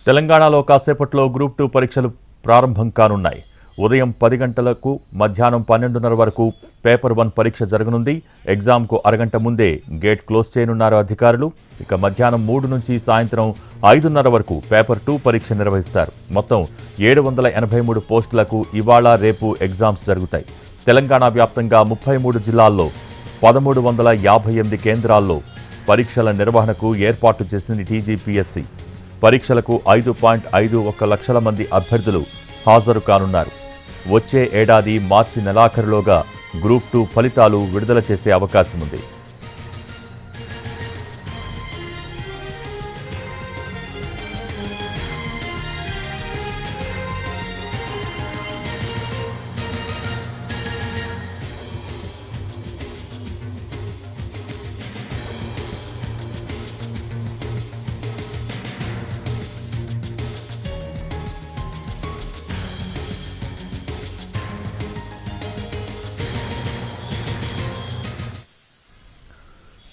తెలంగాణలో కాసేపట్లో గ్రూప్ 2 పరీక్షలు ప్రారంభం కానున్నాయి. ఉదయం 10 గంటలకు మధ్యాహ్నం 12:30 వరకు పేపర్ 1 పరీక్ష జరగనుంది. ఎగ్జామ్కు అరగంట ముందే గేట్ క్లోజ్ చేయనున్నారు అధికారులు. ఇక మధ్యాహ్నం 3 నుంచి సాయంత్రం 5:30 వరకు పేపర్ 2 పరీక్ష నిర్వహిస్తారు. మొత్తం 783 పోస్టులకు ఇవాళ రేపు ఎగ్జామ్స్ జరుగుతాయి. తెలంగాణ వ్యాప్తంగా 33 జిల్లాల్లో 1358 కేంద్రాల్లో పరీక్షల నిర్వహణకు ఏర్పాటు చేసింది టీజీపీఎస్సీ. పరీక్షలకు 5.51 లక్షల మంది అభ్యర్థులు హాజరు కానున్నారు. వచ్చే ఏడాది మార్చి నెలాఖరులోగా గ్రూప్ 2 ఫలితాలు విడుదల చేసే అవకాశం ఉంది.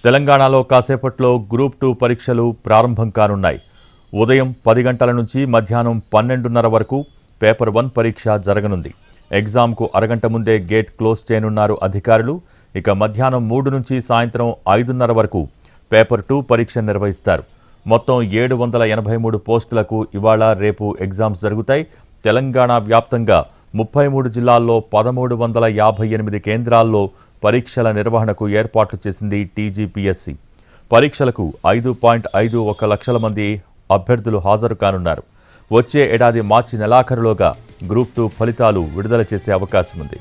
తెలంగాణలో కాసేపట్లో గ్రూప్ 2 పరీక్షలు ప్రారంభం కానున్నాయి. ఉదయం 10 గంటల నుంచి మధ్యాహ్నం 12:30 వరకు పేపర్ 1 పరీక్ష జరగనుంది. ఎగ్జామ్కు అరగంట ముందే గేట్ క్లోజ్ చేయనున్నారు అధికారులు. ఇక మధ్యాహ్నం 3 నుంచి సాయంత్రం 5:30 వరకు పేపర్ 2 పరీక్ష నిర్వహిస్తారు. మొత్తం 783 పోస్టులకు ఇవాళ రేపు ఎగ్జామ్స్ జరుగుతాయి. తెలంగాణ వ్యాప్తంగా 33 జిల్లాల్లో 1358 కేంద్రాల్లో పరీక్షల నిర్వహణకు ఏర్పాట్లు చేసింది టీజీపీఎస్సీ. పరీక్షలకు 5.51 లక్షల మంది అభ్యర్థులు హాజరు కానున్నారు. వచ్చే ఏడాది మార్చి నెలాఖరులోగా గ్రూప్ 2 ఫలితాలు విడుదల చేసే అవకాశం ఉంది.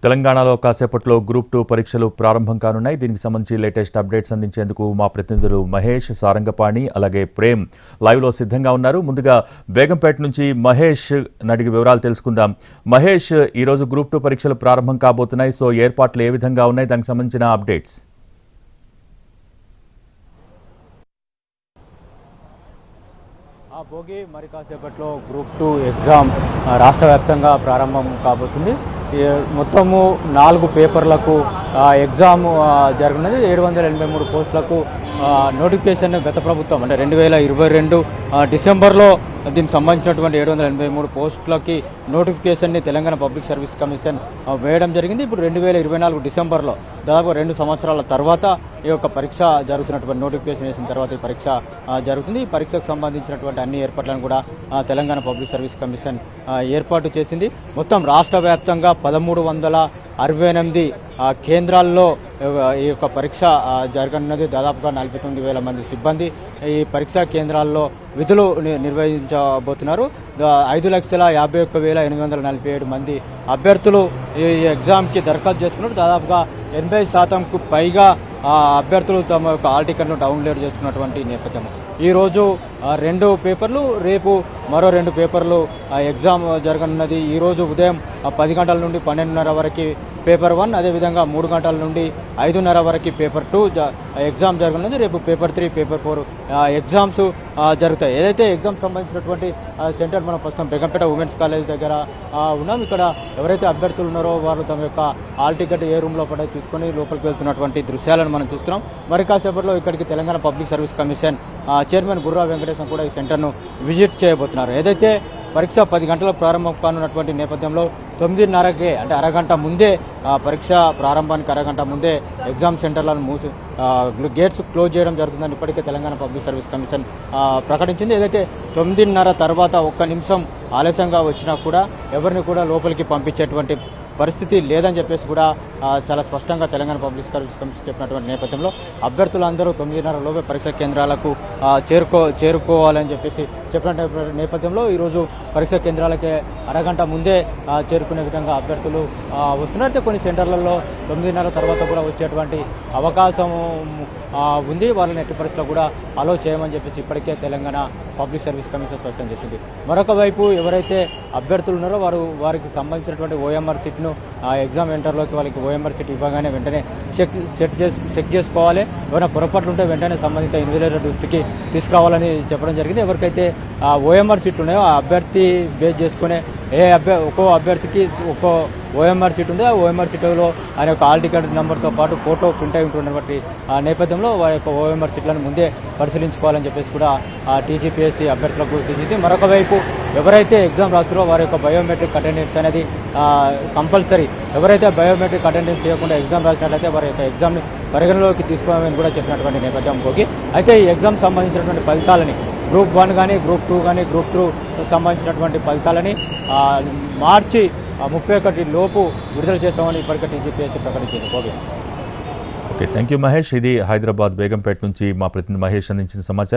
తెలంగాణలో కాసేపట్లో గ్రూప్ 2 పరీక్షలు ప్రారంభం కానున్నాయి. దీనికి సంబంధించి లేటెస్ట్ అప్డేట్స్ అందించేందుకు మా ప్రతినిధులు మహేష్, సారంగపాణి అలాగే ప్రేమ్ లైవ్లో సిద్ధంగా ఉన్నారు. ముందుగా బేగంపేట నుంచి మహేష్ అడిగి వివరాలు తెలుసుకుందాం. మహేష్, ఈరోజు గ్రూప్ 2 పరీక్షలు ప్రారంభం కాబోతున్నాయి. సో ఏర్పాట్లు ఏ విధంగా ఉన్నాయి, దానికి సంబంధించిన అప్డేట్స్? భోగి మరి కాసేపట్లో గ్రూప్ 2 ఎగ్జామ్ రాష్ట్ర వ్యాప్తంగా ప్రారంభం కాబోతుంది. మొత్తము 4 పేపర్లకు ఎగ్జామ్ జరగనున్నది. 783 పోస్టులకు నోటిఫికేషన్ గత ప్రభుత్వం అంటే 2022 డిసెంబర్లో దీనికి సంబంధించినటువంటి 783 పోస్టులకి నోటిఫికేషన్ని తెలంగాణ పబ్లిక్ సర్వీస్ కమిషన్ వేయడం జరిగింది. ఇప్పుడు 2024 డిసెంబర్లో దాదాపు 2 సంవత్సరాల తర్వాత ఈ యొక్క పరీక్ష జరుగుతున్నటువంటి నోటిఫికేషన్ వేసిన తర్వాత ఈ పరీక్ష జరుగుతుంది. ఈ పరీక్షకు సంబంధించినటువంటి అన్ని ఏర్పాట్లను కూడా తెలంగాణ పబ్లిక్ సర్వీస్ కమిషన్ ఏర్పాటు చేసింది. మొత్తం రాష్ట్ర వ్యాప్తంగా 1368 కేంద్రాల్లో ఈ యొక్క పరీక్ష జరగనున్నది. దాదాపుగా 49,000 మంది సిబ్బంది ఈ పరీక్షా కేంద్రాల్లో విధులు నిర్వహించబోతున్నారు. 5,51,847 మంది అభ్యర్థులు ఈ ఎగ్జామ్కి దరఖాస్తు చేసుకున్నారు. దాదాపుగా 80%కు పైగా అభ్యర్థులు తమ యొక్క హాల్ టికెట్ను డౌన్లోడ్ చేసుకున్నటువంటి నేపథ్యం. ఈరోజు 2 పేపర్లు, రేపు మరో 2 పేపర్లు ఎగ్జామ్ జరగనున్నది. ఈరోజు ఉదయం 10 గంటల నుండి 12:30 వరకు పేపర్ 1, అదేవిధంగా 3 గంటల నుండి 5:30 వరకు పేపర్ 2 ఎగ్జామ్ జరగనున్నది. రేపు పేపర్ 3, పేపర్ 4 ఎగ్జామ్స్ జరుగుతాయి. ఏదైతే ఎగ్జామ్ సంబంధించినటువంటి సెంటర్ మనం ప్రస్తుతం బేగంపేట ఉమెన్స్ కాలేజ్ దగ్గర ఉన్నాం. ఇక్కడ ఎవరైతే అభ్యర్థులు ఉన్నారో వారు తమ యొక్క హాల్ టికెట్ ఏ రూమ్లో పడే చూసుకొని లోపలికి వెళ్తున్నటువంటి దృశ్యాలను మనం చూస్తున్నాం. మరి కాసేపట్లో ఇక్కడికి Telangana public service commission chairman Burra Venkatesham కూడా ఈ సెంటర్ను విజిట్ చేయబోతున్నారు. ఏదైతే పరీక్ష 10 గంటలకు ప్రారంభం కానున్నటువంటి నేపథ్యంలో 9:30కే అంటే అరగంట ముందే పరీక్ష ప్రారంభానికి అరగంట ముందే ఎగ్జామ్ సెంటర్లను గేట్స్ క్లోజ్ చేయడం జరుగుతుందని ఇప్పటికే తెలంగాణ పబ్లిక్ సర్వీస్ కమిషన్ ప్రకటించింది. ఏదైతే 9:30 తర్వాత 1 నిమిషం ఆలస్యంగా వచ్చినా కూడా ఎవరిని కూడా లోపలికి పంపించేటువంటి పరిస్థితి లేదని చెప్పేసి కూడా చాలా స్పష్టంగా తెలంగాణ పబ్లిక్ సర్వీస్ కమిషన్ చెప్పినటువంటి నేపథ్యంలో అభ్యర్థులందరూ 9:30 లోపే పరీక్షా కేంద్రాలకు చేరుకోవాలని చెప్పేసి చెప్పిన నేపథ్యంలో ఈరోజు పరీక్షా కేంద్రాలకే అరగంట ముందే చేరుకునే విధంగా అభ్యర్థులు వస్తున్నారు. కొన్ని సెంటర్లలో 9:30 తర్వాత కూడా వచ్చేటువంటి అవకాశం ఉంది. వాళ్ళని ఎట్టి పరిస్థితుల్లో కూడా అలో చేయమని చెప్పేసి ఇప్పటికే తెలంగాణ పబ్లిక్ సర్వీస్ కమిషన్ స్పష్టం చేసింది. మరొక వైపు ఎవరైతే అభ్యర్థులు ఉన్నారో వారికి సంబంధించినటువంటి ఓఎంఆర్ సీట్ను ఎగ్జామ్ సెంటర్లోకి వాళ్ళకి ఓఎంఆర్ సీట్ ఇవ్వగానే వెంటనే చెక్ చేసుకోవాలి. ఏమైనా పొరపాట్లు ఉంటే వెంటనే సంబంధిత ఇన్విజిలేటర్ దృష్టికి తీసుకురావాలని చెప్పడం జరిగింది. ఎవరికైతే ఓఎంఆర్ సీట్లు ఉన్నాయో ఆ అభ్యర్థి బేస్ చేసుకునే ఒక్కో అభ్యర్థికి ఒక్కో ఓఎంఆర్ సీట్ ఉంది. ఆ ఓఎంఆర్ సీట్లో ఆయన యొక్క హాల్ టికెట్ నెంబర్తో పాటు ఫోటో ప్రింట్ అయి ఉంటున్నటువంటి నేపథ్యంలో వారి యొక్క ఓఎంఆర్ సీట్లను ముందే పరిశీలించుకోవాలని చెప్పేసి కూడా టీజీపీఎస్సీ అభ్యర్థులకు సూచించింది. మరొక వైపు ఎవరైతే ఎగ్జామ్ రాస్తారో వారి యొక్క బయోమెట్రిక్ అటెండెన్స్ అనేది కంపల్సరీ. ఎవరైతే బయోమెట్రిక్ అటెండెన్స్ చేయకుండా ఎగ్జామ్ రాసినట్లయితే వారి యొక్క ఎగ్జామ్ని పరిగణలోకి తీసుకోవాలని కూడా చెప్పినటువంటి నేపథ్యం పోగి అయితే ఈ ఎగ్జామ్ సంబంధించినటువంటి ఫలితాలని గ్రూప్ 1 కానీ గ్రూప్ 2 కానీ గ్రూప్ 2 సంబంధించినటువంటి ఫలితాలని మార్చి 31 లోపు విడుదల చేస్తామని ఇప్పటికే టీజీపీఎస్సీ ప్రకటించింది. Okay, thank you Mahesh. ఇది హైదరాబాద్ బేగంపేట నుంచి మా ప్రతినిధి మహేష్ అందించిన సమాచారం.